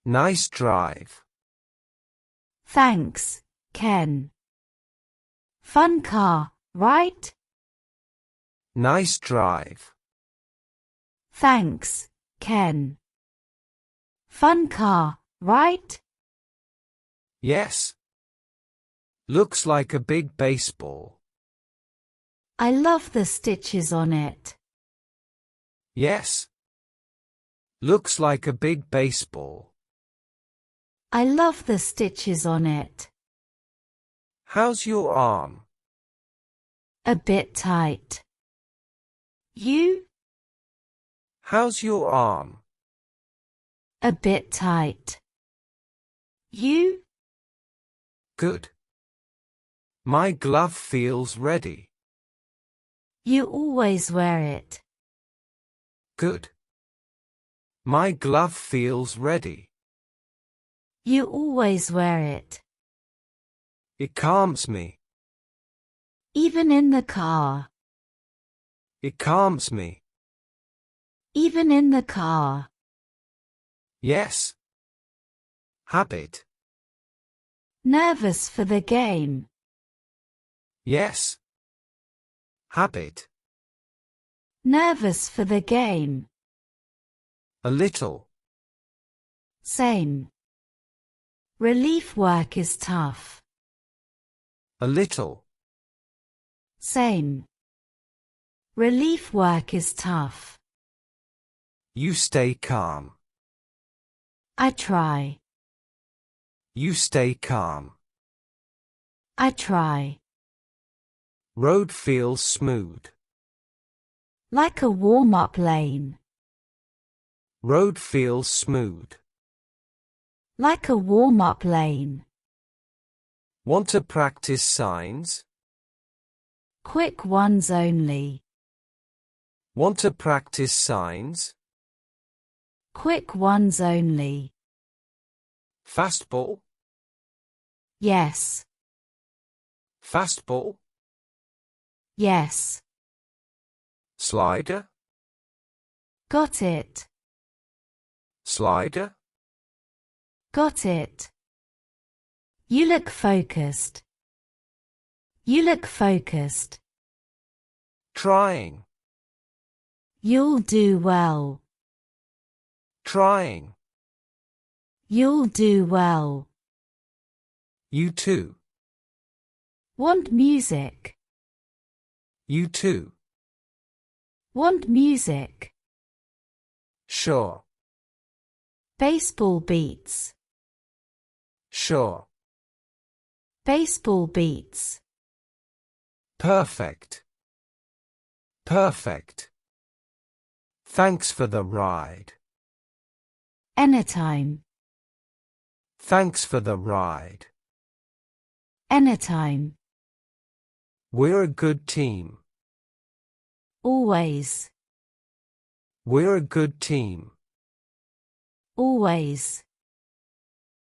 Nice drive. Thanks, Ken. Fun car, right? Nice drive. Thanks, Ken. Fun car, right? Yes. Looks like a big baseball. I love the stitches on it. Yes. Looks like a big baseball. I love the stitches on it. How's your arm? A bit tight. You? How's your arm? A bit tight. You? Good. My glove feels ready. You always wear it. Good. My glove feels ready. You always wear it. It calms me. Even in the car. It calms me. Even in the car. Yes. Habit. Nervous for the game. Yes. Habit. Nervous for the game. A little. Same. Relief work is tough. A little. Same. Relief work is tough. You stay calm. I try. You stay calm. I try. Road feels smooth. Like a warm-up lane. Road feels smooth. Like a warm-up lane. Want to practice signs? Quick ones only. Want to practice signs? Quick ones only. Fastball? Yes. Fastball? Yes. Slider? Got it. Slider? Got it. You look focused. You look focused. Trying. You'll do well. Trying. You'll do well. You too. Want music. You too. Want music. Sure. Baseball beats. Sure. Baseball beats. Perfect. Perfect. Thanks for the ride. Anytime. Thanks for the ride. Anytime. We're a good team. Always. We're a good team. Always.